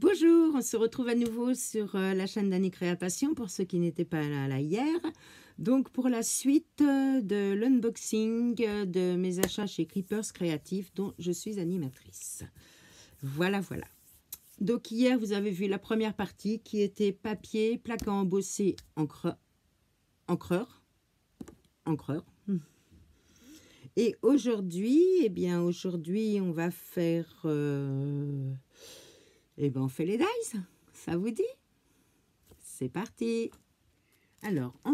Bonjour, on se retrouve à nouveau sur la chaîne d'Annie Créa Passion pour ceux qui n'étaient pas là hier. Donc pour la suite de l'unboxing de mes achats chez Creepers Créatifs dont je suis animatrice. Voilà. Donc hier vous avez vu la première partie qui était papier, plaque à embosser, encreur. Et aujourd'hui, aujourd'hui on va faire... on fait les dies, ça vous dit? C'est parti. Alors, en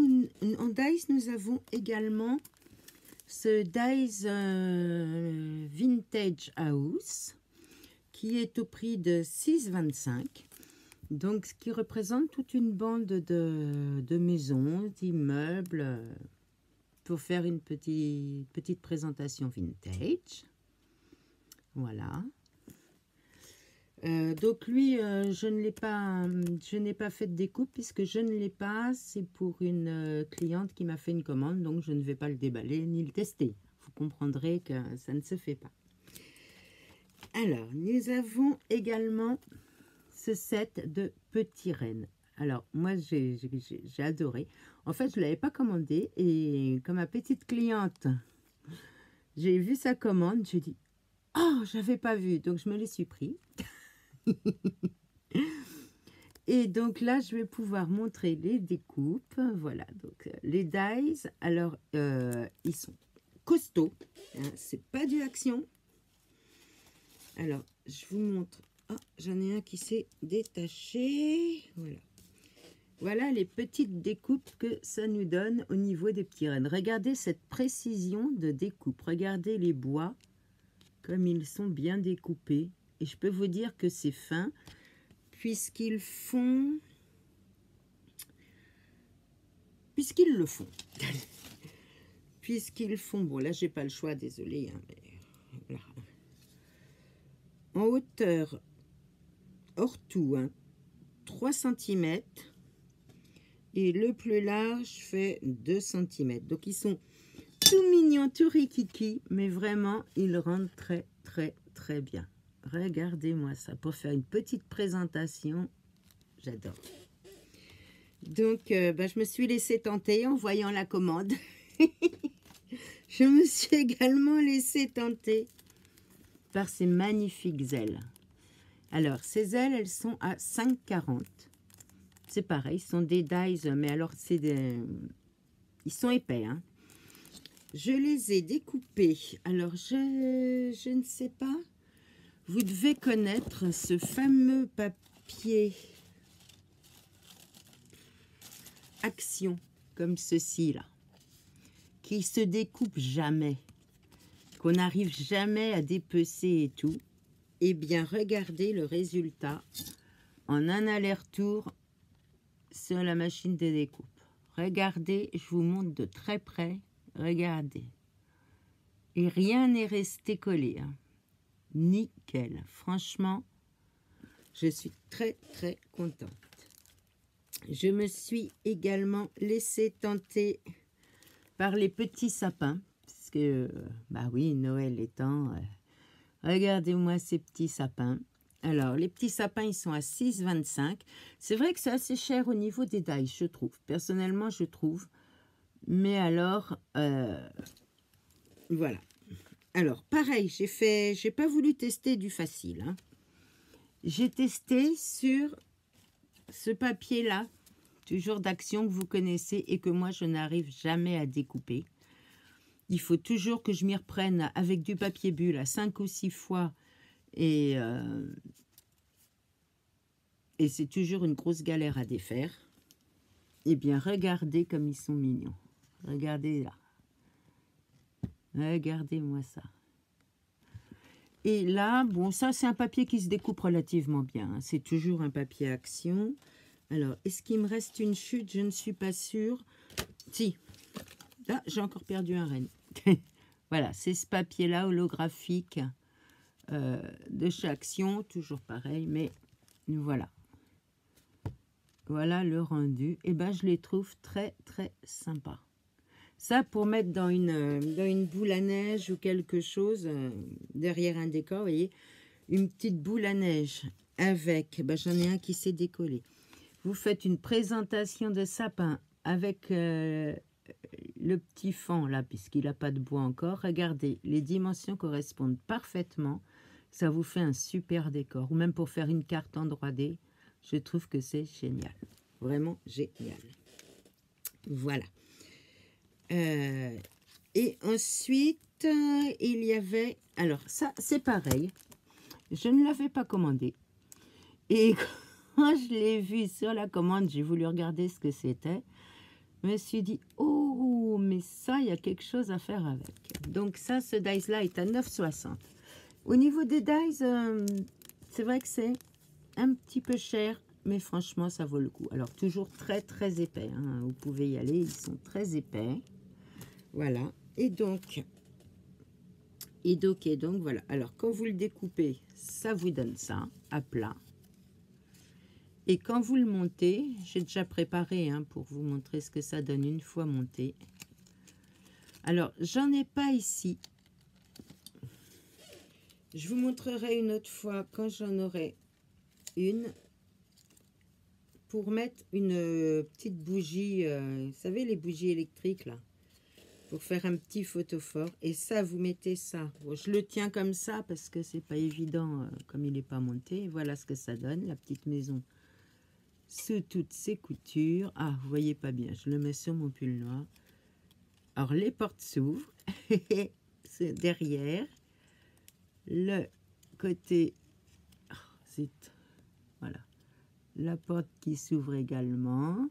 dies, nous avons également ce dies Vintage House qui est au prix de 6,25 €. Donc, ce qui représente toute une bande de maisons, d'immeubles pour faire une petite présentation vintage. Voilà. Donc lui, je n'ai pas fait de découpe puisque je ne l'ai pas. C'est pour une cliente qui m'a fait une commande, donc je ne vais pas le déballer ni le tester. Vous comprendrez que ça ne se fait pas. Alors, nous avons également ce set de petits rennes. Alors, moi, j'ai adoré. En fait, je ne l'avais pas commandé et comme ma petite cliente, j'ai vu sa commande, j'ai dit « Oh, j'avais pas vu !» Donc, je me les suis pris. Et donc là, je vais pouvoir montrer les découpes. Voilà, donc les dies. Alors, ils sont costauds. Hein, c'est pas du action. Alors, je vous montre. Oh, j'en ai un qui s'est détaché. Voilà. Voilà les petites découpes que ça nous donne au niveau des petits rennes. Regardez cette précision de découpe. Regardez les bois, comme ils sont bien découpés. Et je peux vous dire que c'est fin, puisqu'ils le font. Bon, là, j'ai pas le choix, désolé. Hein, mais voilà. En hauteur, hors tout, hein, 3 cm. Et le plus large fait 2 cm. Donc, ils sont tout mignons, tout rikiki, mais vraiment, ils rendent très, très, très bien. Regardez-moi ça, pour faire une petite présentation, j'adore. Donc, je me suis laissée tenter en voyant la commande. Je me suis également laissée tenter par ces magnifiques ailes. Alors, ces ailes, elles sont à 5,40 €. C'est pareil, ce sont des dies, mais alors, ils sont épais, hein. Je les ai découpés. Alors, je ne sais pas. Vous devez connaître ce fameux papier action, comme ceci là, qui se découpe jamais, qu'on n'arrive jamais à dépecer et tout. Eh bien, regardez le résultat en un aller-retour sur la machine de découpe. Regardez, je vous montre de très près. Regardez. Et rien n'est resté collé, hein. Nickel. Franchement, je suis très, très contente. Je me suis également laissée tenter par les petits sapins. Parce que, bah oui, Noël étant... regardez-moi ces petits sapins. Alors, les petits sapins, ils sont à 6,25 €. C'est vrai que c'est assez cher au niveau des dies, je trouve. Personnellement, je trouve. Mais alors, voilà. Alors, pareil, j'ai pas voulu tester du facile. Hein. J'ai testé sur ce papier-là, toujours d'action que vous connaissez et que moi, je n'arrive jamais à découper. Il faut toujours que je m'y reprenne avec du papier bulle à 5 ou 6 fois. Et c'est toujours une grosse galère à défaire. Eh bien, regardez comme ils sont mignons. Regardez là. Regardez-moi ça. Et là, bon, ça, c'est un papier qui se découpe relativement bien. Hein. C'est toujours un papier action. Alors, est-ce qu'il me reste une chute? Je ne suis pas sûre. Si. Là, j'ai encore perdu un renne. Voilà, c'est ce papier-là holographique de chez Action. Toujours pareil, mais voilà. Voilà le rendu. Et ben, je les trouve très, très sympas. Ça, pour mettre dans une boule à neige ou quelque chose, derrière un décor, vous voyez, une petite boule à neige avec, ben, j'en ai un qui s'est décollé. Vous faites une présentation de sapin avec le petit fan là, puisqu'il n'a pas de bois encore. Regardez, les dimensions correspondent parfaitement. Ça vous fait un super décor. Ou même pour faire une carte en 3D, je trouve que c'est génial. Vraiment génial. Voilà. Et ensuite, il y avait... Alors, ça, c'est pareil. Je ne l'avais pas commandé. Et quand je l'ai vu sur la commande, j'ai voulu regarder ce que c'était. Je me suis dit, oh, mais ça, il y a quelque chose à faire avec. Donc ça, ce dice-là est à 9,60. Au niveau des dice, c'est vrai que c'est un petit peu cher, mais franchement, ça vaut le coup. Alors, toujours très, très épais. Hein. Vous pouvez y aller, ils sont très épais. Voilà. Et donc, voilà. Alors, quand vous le découpez, ça vous donne ça, à plat. Et quand vous le montez, j'ai déjà préparé hein, pour vous montrer ce que ça donne une fois monté. Alors, j'en ai pas ici. Je vous montrerai une autre fois quand j'en aurai une. Pour mettre une petite bougie, vous savez les bougies électriques là. Pour faire un petit photophore. Et ça, vous mettez ça. Bon, je le tiens comme ça parce que c'est pas évident comme il n'est pas monté. Voilà ce que ça donne, la petite maison. Sous toutes ses coutures. Ah, vous voyez pas bien, je le mets sur mon pull noir. Alors, les portes s'ouvrent. C'est derrière. Le côté... Oh, zut. Voilà. La porte qui s'ouvre également.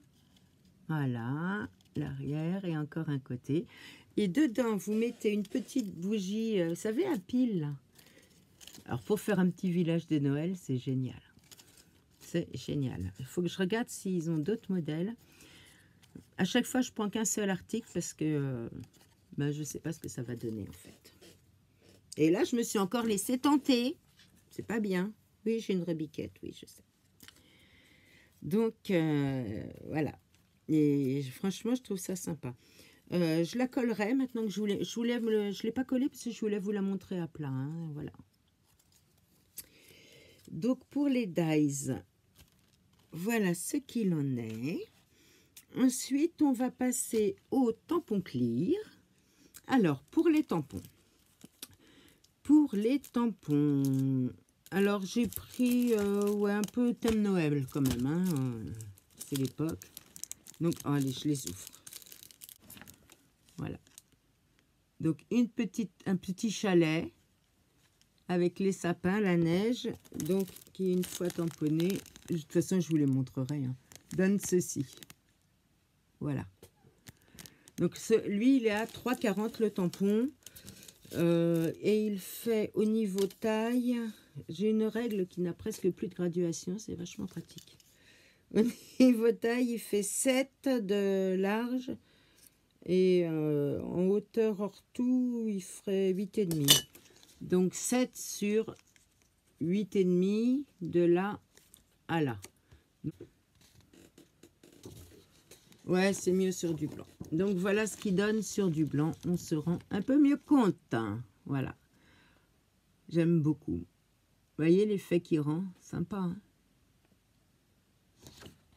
Voilà. L'arrière et encore un côté. Et dedans, vous mettez une petite bougie, vous savez, à pile. Là. Alors, pour faire un petit village de Noël, c'est génial. C'est génial. Il faut que je regarde s'ils ont d'autres modèles. À chaque fois, je prends qu'un seul article parce que ben, je ne sais pas ce que ça va donner en fait. Et là, je me suis encore laissé tenter. C'est pas bien. Oui, j'ai une rebiquette, oui, je sais. Donc, voilà. Et franchement, je trouve ça sympa. Je la collerai maintenant que je ne l'ai pas collée parce que je voulais vous la montrer à plat. Hein, voilà. Donc, pour les dies, voilà ce qu'il en est. Ensuite, on va passer au tampon clear. Alors, pour les tampons. Alors, j'ai pris ouais, un peu thème Noël quand même. Hein, c'est l'époque. Donc, oh, allez, je les ouvre. Voilà. Donc, un petit chalet avec les sapins, la neige. Donc, qui une fois tamponné, de toute façon, je vous les montrerai. Hein, donne ceci. Voilà. Donc, lui, il est à 3,40 le tampon. Et il fait au niveau taille, j'ai une règle qui n'a presque plus de graduation, c'est vachement pratique. Au niveau taille, il fait 7 de large et en hauteur hors tout, il ferait 8,5. Donc 7 sur 8,5 de là à là. Ouais, c'est mieux sur du blanc. Donc, voilà ce qui donne sur du blanc. On se rend un peu mieux compte. Hein. Voilà. J'aime beaucoup. Vous voyez l'effet qui rend? Sympa. Hein?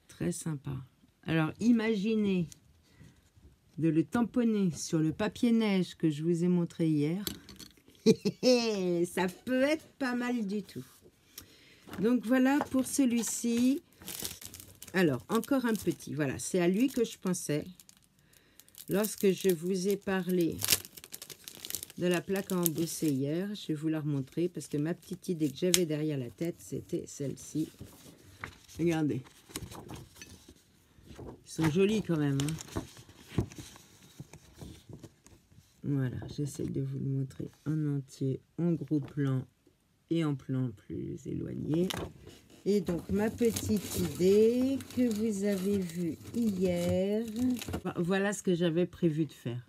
Très sympa. Alors, imaginez de le tamponner sur le papier neige que je vous ai montré hier. Ça peut être pas mal du tout. Donc, voilà pour celui-ci. Alors, encore un petit. Voilà, c'est à lui que je pensais. Lorsque je vous ai parlé de la plaque à embosser hier, je vais vous la remontrer parce que ma petite idée que j'avais derrière la tête, c'était celle-ci. Regardez. Ils sont jolis quand même. Hein. Voilà, j'essaie de vous le montrer en entier, en gros plan et en plan plus éloigné. Et donc, ma petite idée que vous avez vue hier, voilà ce que j'avais prévu de faire.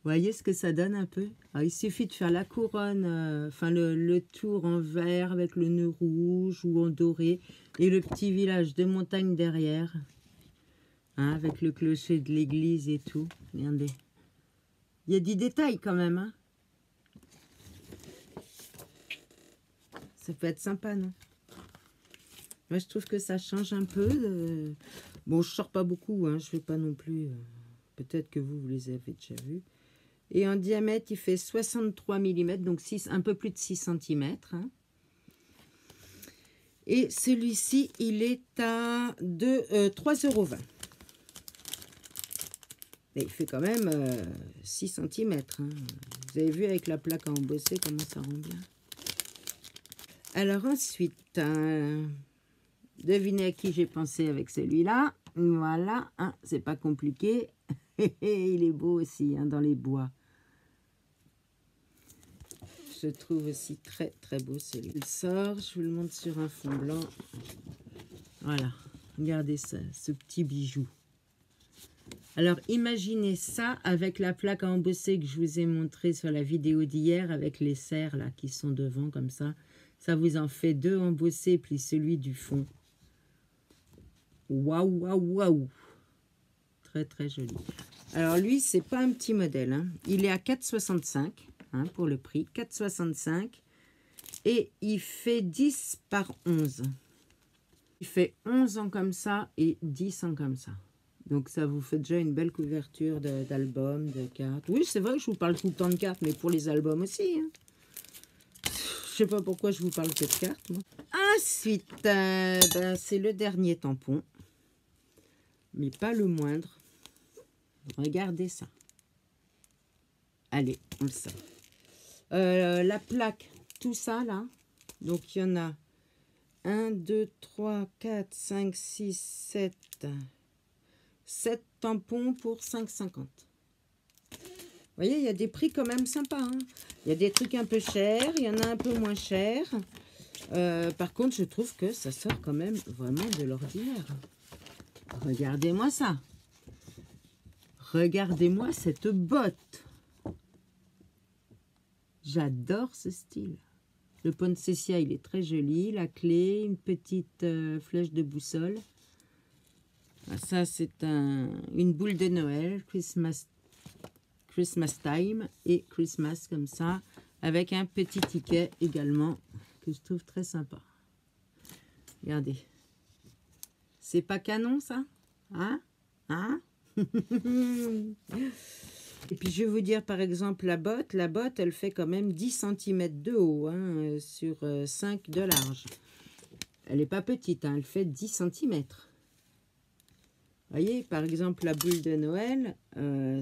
Vous voyez ce que ça donne un peu? Alors, il suffit de faire la couronne, enfin le tour en vert avec le nœud rouge ou en doré et le petit village de montagne derrière, hein, avec le clocher de l'église et tout. Regardez. Il y a du détail quand même, hein. Ça peut être sympa, non? Moi, je trouve que ça change un peu. Bon, je sors pas beaucoup, hein, je fais pas non plus... Peut-être que vous les avez déjà vus. Et en diamètre, il fait 63 mm, donc un peu plus de 6 cm. Hein. Et celui-ci, il est à 3,20 €. Et il fait quand même 6 cm. Hein. Vous avez vu avec la plaque à embosser comment ça rend bien. Alors ensuite, devinez à qui j'ai pensé avec celui-là. Voilà, hein, c'est pas compliqué. Il est beau aussi, hein, dans les bois. Je trouve aussi très très beau celui-là. Il sort, je vous le montre sur un fond blanc. Voilà, regardez ça, ce petit bijou. Alors imaginez ça avec la plaque à embosser que je vous ai montré sur la vidéo d'hier avec les serres là qui sont devant comme ça. Ça vous en fait 2 embossés puis celui du fond. Waouh, waouh, waouh. Très très joli. Alors lui, c'est pas un petit modèle. Hein. Il est à 4,65 €. Hein, pour le prix, 4,65 € et il fait 10 par 11. Il fait 11 ans comme ça et 10 ans comme ça. Donc ça vous fait déjà une belle couverture d'albums, de cartes. Oui, c'est vrai que je vous parle tout le temps de cartes, mais pour les albums aussi. Hein. Je sais pas pourquoi je vous parle que de cartes. Moi. Ensuite, c'est le dernier tampon, mais pas le moindre. Regardez ça. Allez, on le sort. La plaque, tout ça là, donc il y en a 1, 2, 3, 4, 5, 6, 7 tampons pour 5,50 €. Vous voyez, il y a des prix quand même sympas. Hein. Il y a des trucs un peu chers, il y en a un peu moins chers. Par contre, je trouve que ça sort quand même vraiment de l'ordinaire. Regardez-moi ça. Regardez-moi cette botte. J'adore ce style. Le poinsettia, il est très joli. La clé, une petite flèche de boussole. Ça, c'est une boule de Noël, Christmas time et Christmas comme ça, avec un petit ticket également que je trouve très sympa. Regardez. C'est pas canon, ça? Hein? Hein? Et puis, je vais vous dire, par exemple, la botte, elle fait quand même 10 cm de haut, hein, sur 5 de large. Elle n'est pas petite, hein, elle fait 10 cm. Vous voyez, par exemple, la boule de Noël,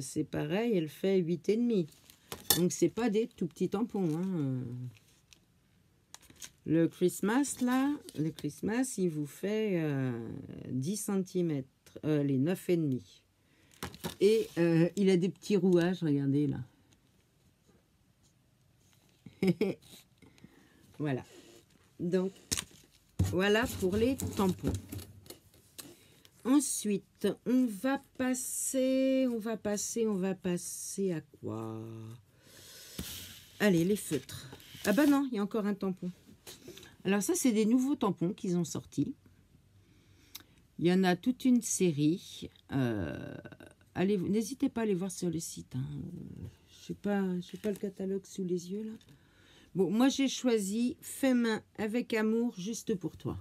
c'est pareil, elle fait 8,5. Donc, c'est pas des tout petits tampons. Hein. Le Christmas, là, il vous fait 10 cm, les 9,5. Et il a des petits rouages, regardez là. Voilà. Donc, voilà pour les tampons. Ensuite, on va passer à quoi? Allez, les feutres. Ah bah non, il y a encore un tampon. Alors ça, c'est des nouveaux tampons qu'ils ont sortis. Il y en a toute une série. Allez, n'hésitez pas à aller voir sur le site. Hein. Je sais pas le catalogue sous les yeux là. Bon, moi j'ai choisi Fait main avec amour juste pour toi.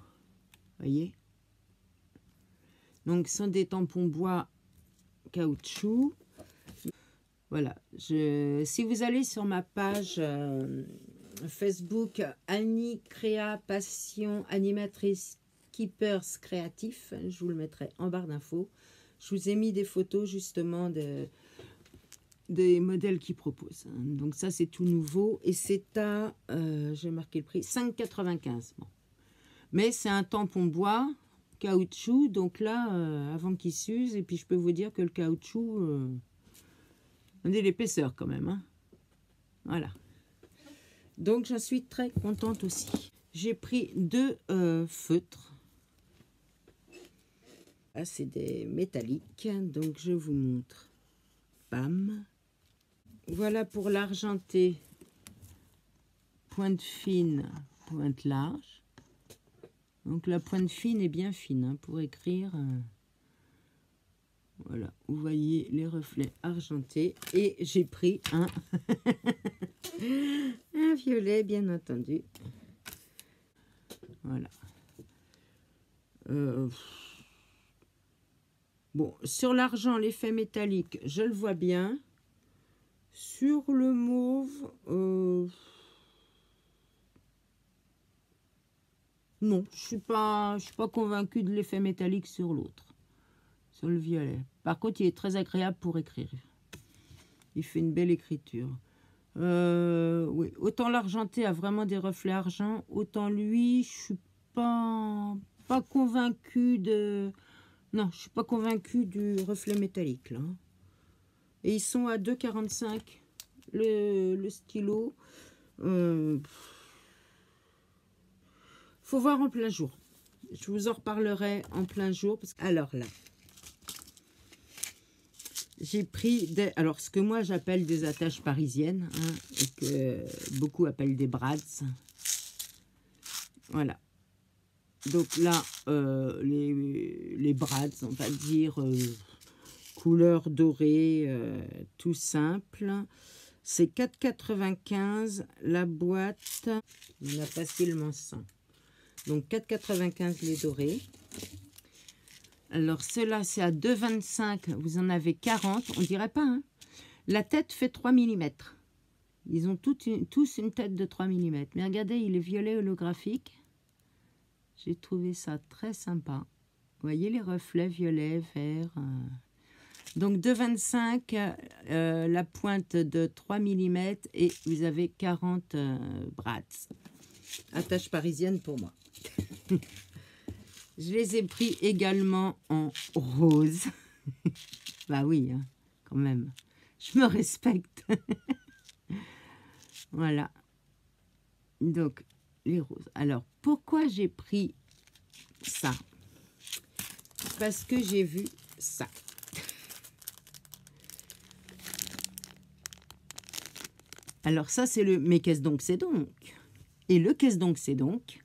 Voyez. Donc, ce sont des tampons bois caoutchouc. Voilà. Si vous allez sur ma page Facebook Annie Créa Passion Animatrice Keepers Créatif, je vous le mettrai en barre d'infos. Je vous ai mis des photos justement des modèles qu'ils proposent. Donc ça, c'est tout nouveau. Et c'est à, j'ai marqué le prix, 5,95 €. Bon. Mais c'est un tampon bois caoutchouc. Donc là, avant qu'il s'use, et puis je peux vous dire que le caoutchouc, on a l'épaisseur quand même. Hein. Voilà. Donc j'en suis très contente aussi. J'ai pris 2 feutres. Ah, c'est des métalliques. Donc je vous montre. Bam. Voilà pour l'argenté. Pointe fine, pointe large. Donc la pointe fine est bien fine hein, pour écrire. Voilà, vous voyez les reflets argentés. Et j'ai pris un, un violet, bien entendu. Voilà. Bon, sur l'argent, l'effet métallique, je le vois bien. Sur le mauve, non, je suis pas convaincue de l'effet métallique sur l'autre, sur le violet. Par contre, il est très agréable pour écrire. Il fait une belle écriture. Oui, autant l'argenté a vraiment des reflets argent, autant lui, je suis pas convaincue de... Non, je suis pas convaincue du reflet métallique, là. Et ils sont à 2,45 le stylo. Faut voir en plein jour. Je vous en reparlerai en plein jour. Alors là, j'ai pris des... Alors, ce que moi j'appelle des attaches parisiennes, hein, et que beaucoup appellent des brads. Voilà. Donc là, les brads, on va dire, couleur dorée, tout simple. C'est 4,95 la boîte. Il en a facilement 100. Donc 4,95 les dorés. Alors ceux-là, c'est à 2,25. Vous en avez 40. On dirait pas, hein. La tête fait 3 mm. Ils ont tous une tête de 3 mm. Mais regardez, il est violet holographique. J'ai trouvé ça très sympa. Vous voyez les reflets violets, verts. Donc 2,25, la pointe de 3 mm et vous avez 40 brads. Attache parisienne pour moi. Je les ai pris également en rose. Bah oui, hein, quand même. Je me respecte. Voilà. Donc, les roses. Alors, pourquoi j'ai pris ça? Parce que j'ai vu ça. Alors ça, c'est le... Mais qu'est-ce donc c'est donc? Et le qu'est-ce donc c'est donc?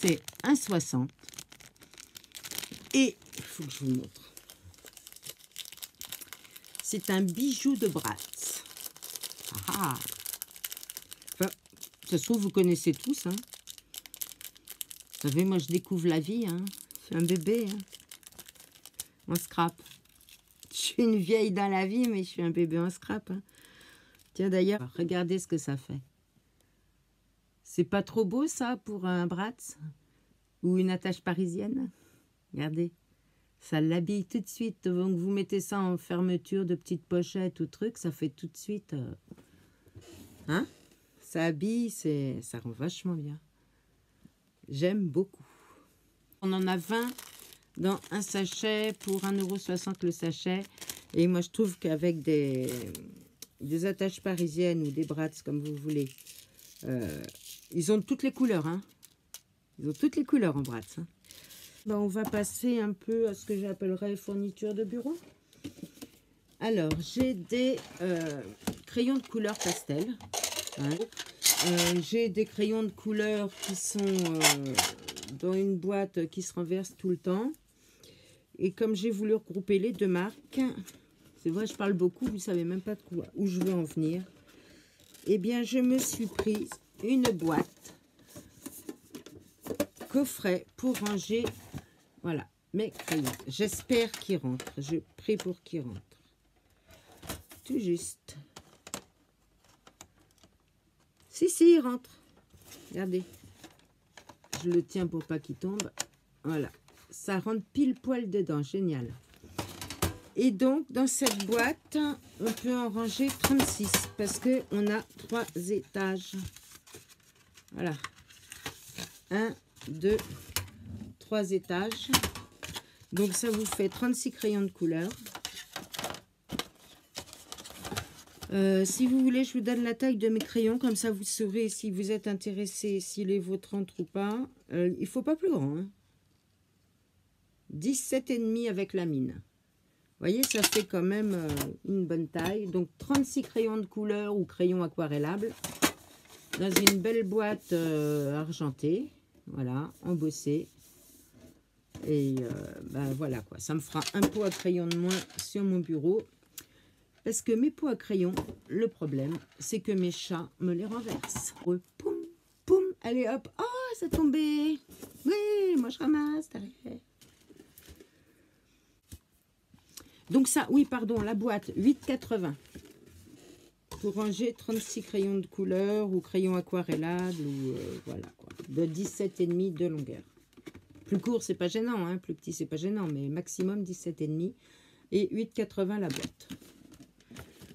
C'est 1,60. Et il faut que je vous montre. C'est un bijou de Bratz. Ah. Enfin, ça se trouve, vous connaissez tous. Hein. Vous savez, moi, je découvre la vie. Hein. Je suis un bébé. Hein. En scrap. Je suis une vieille dans la vie, mais je suis un bébé en scrap. Hein. Tiens, d'ailleurs, regardez ce que ça fait. C'est pas trop beau, ça, pour un Bratz ou une attache parisienne? Regardez. Ça l'habille tout de suite. Donc, vous mettez ça en fermeture de petite pochette ou truc, ça fait tout de suite... hein? Ça habille, ça rend vachement bien. J'aime beaucoup. On en a 20 dans un sachet pour 1,60 € le sachet. Et moi, je trouve qu'avec des attaches parisiennes ou des Bratz, comme vous voulez, ils ont toutes les couleurs. Hein? Ils ont toutes les couleurs en Bratz. Hein? Ben, on va passer un peu à ce que j'appellerais fourniture de bureau. Alors, j'ai des crayons de couleur pastel. Hein. J'ai des crayons de couleur qui sont dans une boîte qui se renverse tout le temps. Et comme j'ai voulu regrouper les deux marques, c'est vrai, je parle beaucoup, vous ne savez même pas de quoi, où je veux en venir. Eh bien, je me suis pris une boîte coffret pour ranger, voilà, mes crayons. J'espère qu'ils rentrent. Je prie pour qu'ils rentrent. Tout juste. Si, il rentre. Regardez. Je le tiens pour pas qu'il tombe. Voilà. Ça rentre pile poil dedans. Génial. Et donc, dans cette boîte, on peut en ranger 36 parce qu'on a 3 étages. Voilà. 1, 2, 3 étages. Donc, ça vous fait 36 crayons de couleur. Si vous voulez, je vous donne la taille de mes crayons. Comme ça, vous saurez si vous êtes intéressé, si les vôtres rentrent ou pas. Il ne faut pas plus grand. Hein. 17,5 avec la mine. Vous voyez, ça fait quand même une bonne taille. Donc, 36 crayons de couleur ou crayons aquarellables. Dans une belle boîte argentée. Voilà, embossée. Et ben voilà quoi. Ça me fera un pot à crayon de moins sur mon bureau. Parce que mes pots à crayon, le problème, c'est que mes chats me les renversent. Poum, poum, allez hop. Oh, ça tombait. Oui, moi je ramasse derrière. Donc ça, oui, pardon, la boîte, 8,80. Pour ranger 36 crayons de couleur ou crayons aquarellables, ou voilà quoi. De 17,5 de longueur. Plus court, c'est pas gênant, hein, plus petit, c'est pas gênant, mais maximum 17,5 et 8,80 la boîte.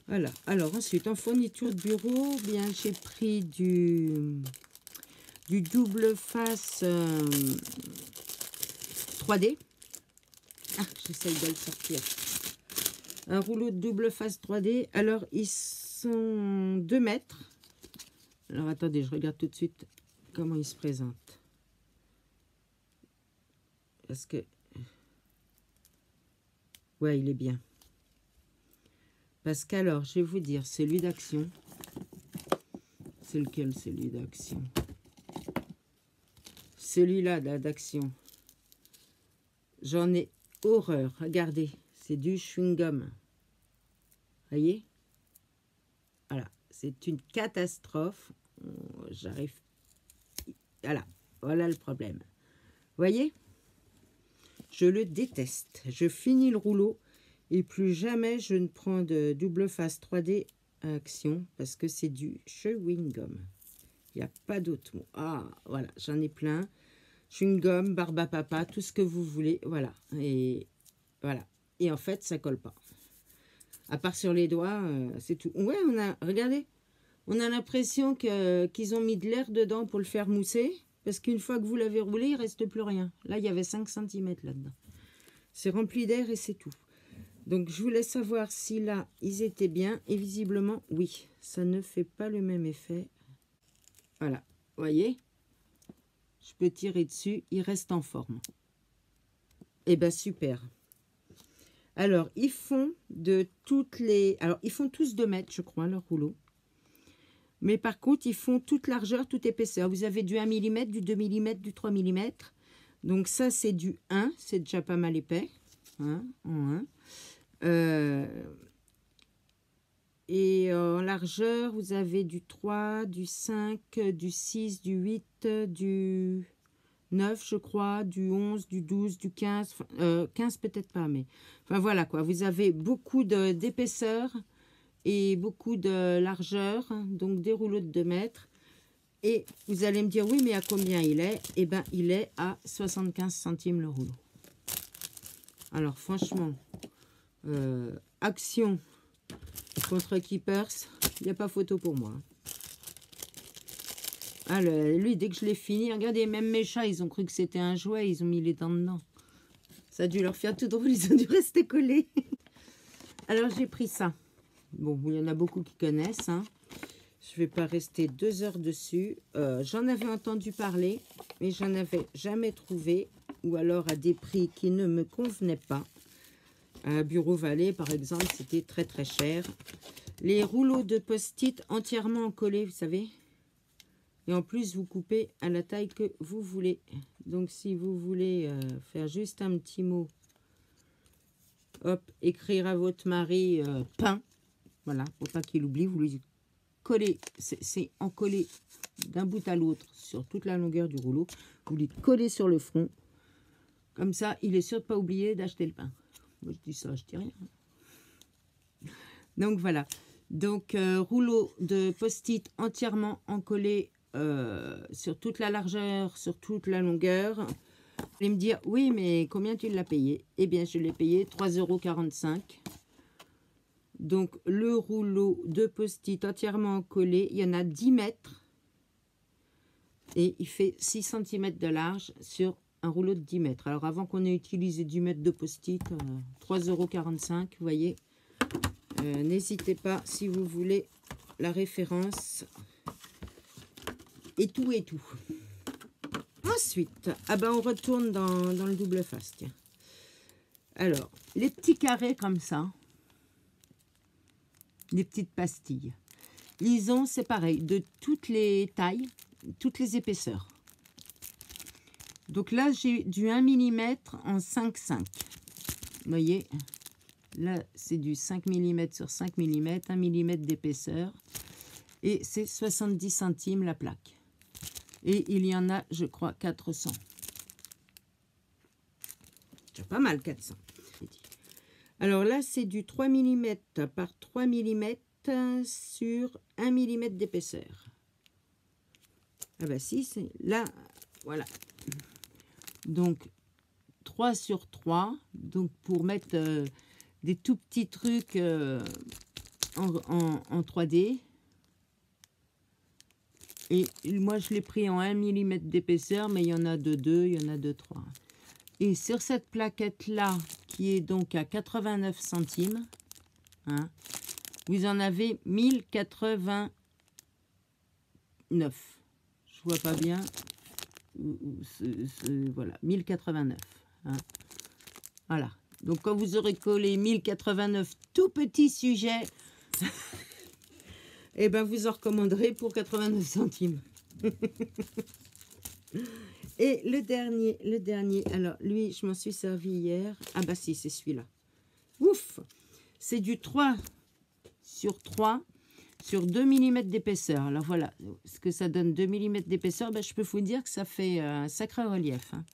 Voilà. Alors ensuite, en fourniture de bureau, bien j'ai pris du double face 3D. Ah, j'essaye de le sortir. Un rouleau de double face 3D. Alors, ils sont 2 mètres. Alors, attendez, je regarde tout de suite comment il se présente. Parce que... ouais, il est bien. Parce qu'alors, je vais vous dire, celui d'Action. C'est lequel, celui d'Action? Celui-là, d'Action. J'en ai horreur. Regardez, c'est du chewing-gum. Voyez? Voilà, c'est une catastrophe. J'arrive... voilà, voilà le problème. Voyez? Je le déteste. Je finis le rouleau et plus jamais je ne prends de double face 3D à Action parce que c'est du chewing-gum. Il n'y a pas d'autre mot. Ah, voilà, j'en ai plein. Chewing-gum, barbe à papa, tout ce que vous voulez. Voilà. Et voilà. Et en fait, ça colle pas. À part sur les doigts, c'est tout. Ouais, regardez, on a l'impression qu'ils ont mis de l'air dedans pour le faire mousser. Parce qu'une fois que vous l'avez roulé, il ne reste plus rien. Là, il y avait 5 cm là-dedans. C'est rempli d'air et c'est tout. Donc, je voulais savoir si là, ils étaient bien. Et visiblement, oui. Ça ne fait pas le même effet. Voilà. Vous voyez? Je peux tirer dessus. Il reste en forme. Eh bien, super. Alors, ils font de toutes les... alors, ils font tous 2 mètres, je crois, leur rouleau. Mais par contre, ils font toute largeur, toute épaisseur. Vous avez du 1 mm, du 2 mm, du 3 mm. Donc ça, c'est du 1. C'est déjà pas mal épais. Hein, en 1. Et en largeur, vous avez du 3, du 5, du 6, du 8, du 9, je crois, du 11, du 12, du 15. 15 peut-être pas, mais... enfin voilà quoi. Vous avez beaucoup d'épaisseur et beaucoup de largeur, donc des rouleaux de 2 mètres. Et vous allez me dire, oui, mais à combien il est? Eh bien, il est à 75 centimes le rouleau. Alors, franchement, Action contre Keepers, il n'y a pas photo pour moi. Alors, lui, dès que je l'ai fini, regardez, même mes chats, ils ont cru que c'était un jouet, ils ont mis les dents dedans. Ça a dû leur faire tout drôle, ils ont dû rester collés. Alors, j'ai pris ça. Bon, il y en a beaucoup qui connaissent. Hein. Je ne vais pas rester 2 heures dessus. J'en avais entendu parler, mais j'en avais jamais trouvé. Ou alors à des prix qui ne me convenaient pas. À Bureau Vallée, par exemple, c'était très très cher. Les rouleaux de post-it entièrement collés, vous savez. Et en plus, vous coupez à la taille que vous voulez. Donc, si vous voulez faire juste un petit mot, hop, écrire à votre mari pain. Voilà, pour pas qu'il oublie, vous lui collez, c'est en collé d'un bout à l'autre sur toute la longueur du rouleau. Vous lui collez sur le front. Comme ça, il est sûr de ne pas oublier d'acheter le pain. Moi, je dis ça, je dis rien. Donc, voilà. Donc, rouleau de post-it entièrement encollé sur toute la largeur, sur toute la longueur. Vous allez me dire, oui, mais combien tu l'as payé? Eh bien, je l'ai payé 3,45 €. Donc, le rouleau de post-it entièrement collé, il y en a 10 mètres. Et il fait 6 cm de large sur un rouleau de 10 mètres. Alors, avant qu'on ait utilisé 10 mètres de post-it, 3,45 €, vous voyez. N'hésitez pas, si vous voulez, la référence. Et tout, et tout. Ensuite, ah ben, on retourne dans le double face, tiens. Alors, les petits carrés comme ça. Les petites pastilles. Ils ont, c'est pareil, de toutes les tailles, toutes les épaisseurs. Donc là, j'ai du 1 mm en 5,5. Vous voyez, là, c'est du 5 mm sur 5 mm, 1 mm d'épaisseur. Et c'est 70 centimes la plaque. Et il y en a, je crois, 400. C'est pas mal, 400. Alors là, c'est du 3 mm par 3 mm sur 1 mm d'épaisseur. Ah bah si, c'est là, voilà. Donc, 3 sur 3. Donc, pour mettre des tout petits trucs en 3D. Et moi, je l'ai pris en 1 mm d'épaisseur, mais il y en a de 2, il y en a de 3. Et sur cette plaquette-là, qui est donc à 89 centimes, hein, vous en avez 1089. Je vois pas bien. Voilà, 1089. Hein. Voilà. Donc, quand vous aurez collé 1089 tout petits sujets, eh ben, vous en recommanderez pour 89 centimes. Et le dernier, alors lui, je m'en suis servi hier. Ah bah si, c'est celui-là. Ouf! C'est du 3 sur 3 sur 2 mm d'épaisseur. Alors voilà, ce que ça donne 2 mm d'épaisseur, ben, je peux vous dire que ça fait un sacré relief. Hein.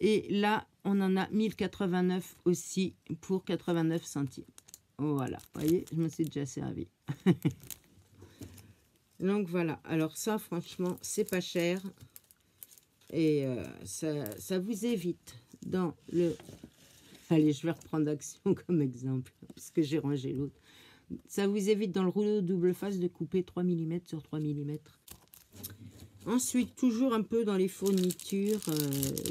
Et là, on en a 1089 aussi pour 89 centimes. Voilà, vous voyez, je me suis déjà servi. Donc voilà, alors ça, franchement, c'est pas cher. Et ça vous évite dans le... Allez, je vais reprendre Action comme exemple, parce que j'ai rangé l'autre. Ça vous évite dans le rouleau double face de couper 3 mm sur 3 mm. Ensuite, toujours un peu dans les fournitures,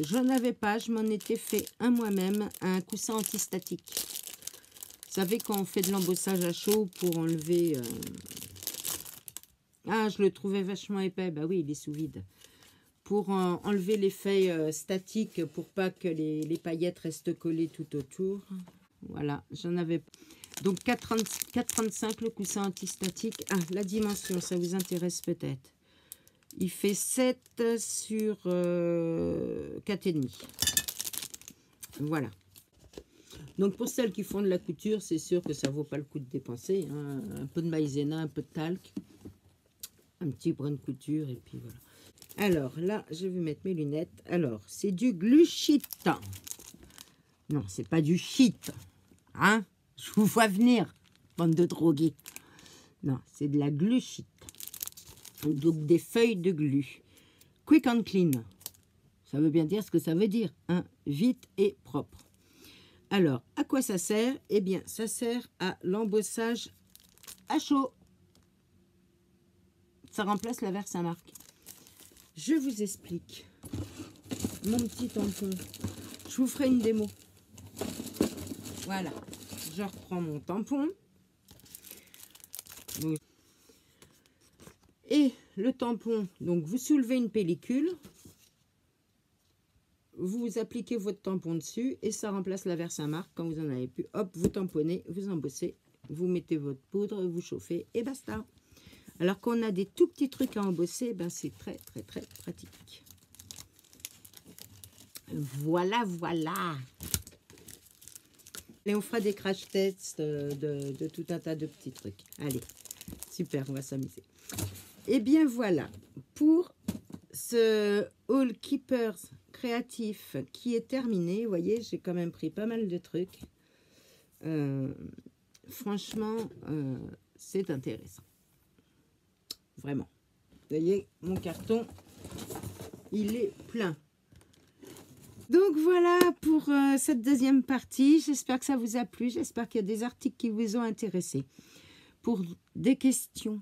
j'en avais pas, je m'en étais fait un moi-même, un coussin antistatique. Vous savez, quand on fait de l'embossage à chaud pour enlever... Ah, je le trouvais vachement épais, bah oui, il est sous vide. Pour enlever l'effet statique, pour pas que les paillettes restent collées tout autour. Voilà, j'en avais... Donc 4,35 le coussin antistatique. Ah, la dimension, ça vous intéresse peut-être. Il fait 7 sur 4,5. Voilà. Donc pour celles qui font de la couture, c'est sûr que ça vaut pas le coup de dépenser. Hein. Un peu de maïzena, un peu de talc, un petit brin de couture et puis voilà. Alors là, je vais mettre mes lunettes. Alors, c'est du glushit. Non, c'est pas du shit. Hein? Je vous vois venir, bande de drogués. Non, c'est de la glushit. Donc des feuilles de glu. Quick and clean. Ça veut bien dire ce que ça veut dire. Hein? Vite et propre. Alors, à quoi ça sert? Eh bien, ça sert à l'embossage à chaud. Ça remplace la Versamark. Je vous explique. Mon petit tampon. Je vous ferai une démo. Voilà. Je reprends mon tampon. Et le tampon, donc vous soulevez une pellicule. Vous appliquez votre tampon dessus et ça remplace la Versamark. Quand vous en avez plus, hop, vous tamponnez, vous embossez, vous mettez votre poudre, vous chauffez et basta. Alors qu'on a des tout petits trucs à embosser, ben c'est très très très pratique. Voilà, voilà. Et on fera des crash tests de tout un tas de petits trucs. Allez, super, on va s'amuser. Et bien voilà, pour ce Haul Keepers créatif qui est terminé, vous voyez, j'ai quand même pris pas mal de trucs. Franchement, c'est intéressant. Vraiment. Vous voyez, mon carton, il est plein. Donc voilà pour cette deuxième partie. J'espère que ça vous a plu. J'espère qu'il y a des articles qui vous ont intéressé. Pour des questions,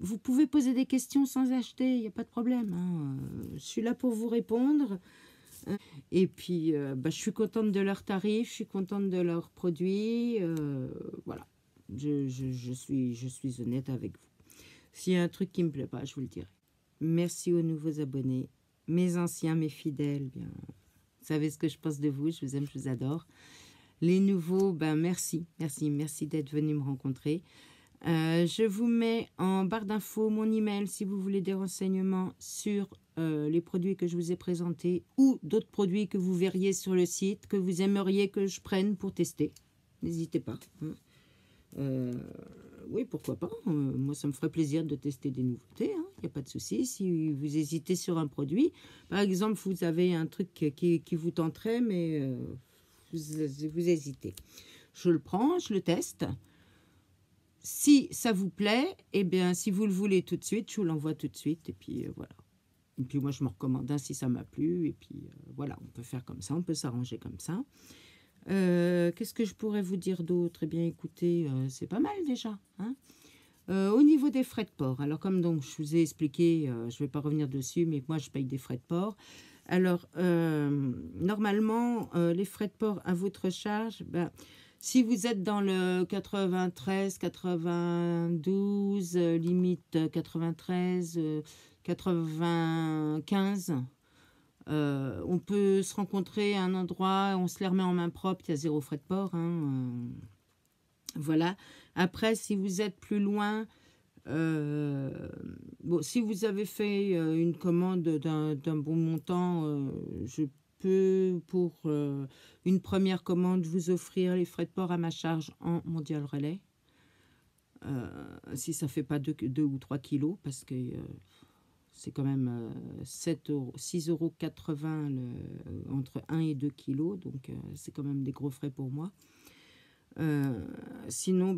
vous pouvez poser des questions sans acheter, il n'y a pas de problème. Hein. Je suis là pour vous répondre. Et puis, je suis contente de leurs tarifs, je suis contente de leurs produits. Voilà, je suis honnête avec vous. S'il y a un truc qui ne me plaît pas, je vous le dirai. Merci aux nouveaux abonnés, mes anciens, mes fidèles. Bien, vous savez ce que je pense de vous, je vous aime, je vous adore. Les nouveaux, merci d'être venus me rencontrer. Je vous mets en barre d'infos mon email si vous voulez des renseignements sur les produits que je vous ai présentés ou d'autres produits que vous verriez sur le site, que vous aimeriez que je prenne pour tester. N'hésitez pas. Hein. oui, pourquoi pas. Moi, ça me ferait plaisir de tester des nouveautés. Il n'y a pas de souci. Si vous hésitez sur un produit, par exemple, vous avez un truc qui vous tenterait, mais vous hésitez. Je le prends, je le teste. Si ça vous plaît, eh bien, si vous le voulez tout de suite, je vous l'envoie tout de suite. Et puis, voilà. Et puis, moi, je me recommande un si ça m'a plu. Et puis, voilà, on peut faire comme ça, on peut s'arranger comme ça. Qu'est-ce que je pourrais vous dire d'autre? Eh bien, écoutez, c'est pas mal déjà. Au niveau des frais de port, alors comme donc je vous ai expliqué, je ne vais pas revenir dessus, mais moi, je paye des frais de port. Alors, normalement, les frais de port à votre charge, ben, si vous êtes dans le 93, 92, limite 93, 95, on peut se rencontrer à un endroit, on se les remet en main propre, il y a 0 frais de port. Voilà. Après, si vous êtes plus loin, bon, si vous avez fait une commande d'un bon montant, je peux, pour une première commande, vous offrir les frais de port à ma charge en Mondial Relais. Si ça fait pas 2 ou 3 kilos, parce que c'est quand même 6,80 € entre 1 et 2 kilos, donc c'est quand même des gros frais pour moi. Sinon,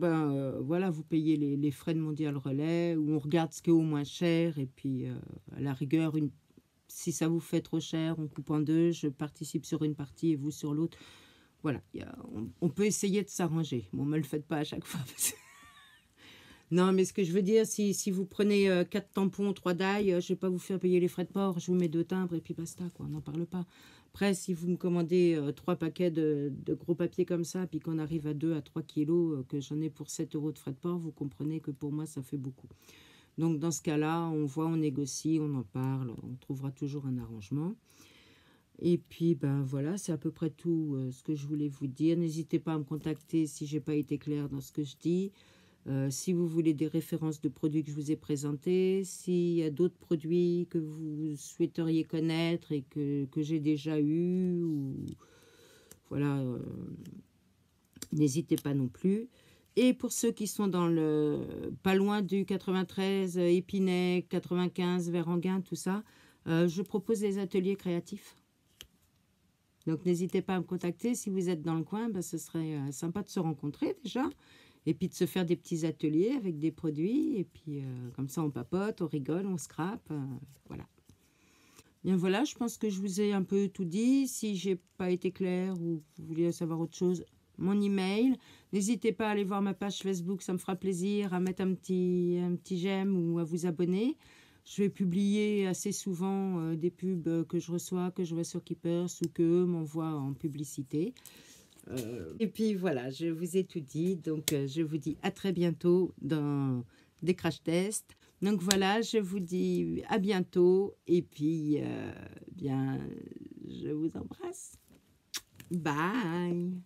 voilà, vous payez les frais de Mondial Relais, ou on regarde ce qui est au moins cher, et puis à la rigueur, si ça vous fait trop cher, on coupe en deux, je participe sur une partie et vous sur l'autre. Voilà, on peut essayer de s'arranger. Bon, ne me le faites pas à chaque fois. Non, mais ce que je veux dire, si vous prenez 4 tampons, 3 dailles, je ne vais pas vous faire payer les frais de port, je vous mets 2 timbres et puis basta, quoi, on n'en parle pas. Après, si vous me commandez 3 paquets de gros papier comme ça, puis qu'on arrive à 2 à 3 kilos, que j'en ai pour 7 € de frais de port, vous comprenez que pour moi, ça fait beaucoup. Donc, dans ce cas-là, on voit, on négocie, on en parle, on trouvera toujours un arrangement. Et puis, voilà, c'est à peu près tout ce que je voulais vous dire. N'hésitez pas à me contacter si je n'ai pas été claire dans ce que je dis. Si vous voulez des références de produits que je vous ai présentés, s'il y a d'autres produits que vous souhaiteriez connaître et que j'ai déjà eu, ou voilà, n'hésitez pas non plus. Et pour ceux qui sont dans pas loin du 93, Épinay, 95, vers Enghien, tout ça, je propose des ateliers créatifs. Donc n'hésitez pas à me contacter si vous êtes dans le coin, ce serait sympa de se rencontrer déjà. Et puis de se faire des petits ateliers avec des produits. Et puis comme ça, on papote, on rigole, on scrape. Voilà. Bien voilà, je pense que je vous ai un peu tout dit. Si j'ai pas été claire ou vous voulez savoir autre chose, mon email. N'hésitez pas à aller voir ma page Facebook, ça me fera plaisir. À mettre un petit j'aime ou à vous abonner. Je vais publier assez souvent des pubs que je reçois, que je vois sur Keepers ou qu'eux m'envoient en publicité. Et puis voilà, je vous ai tout dit, donc je vous dis à très bientôt dans des crash tests. Donc voilà, je vous dis à bientôt et puis bien, je vous embrasse. Bye.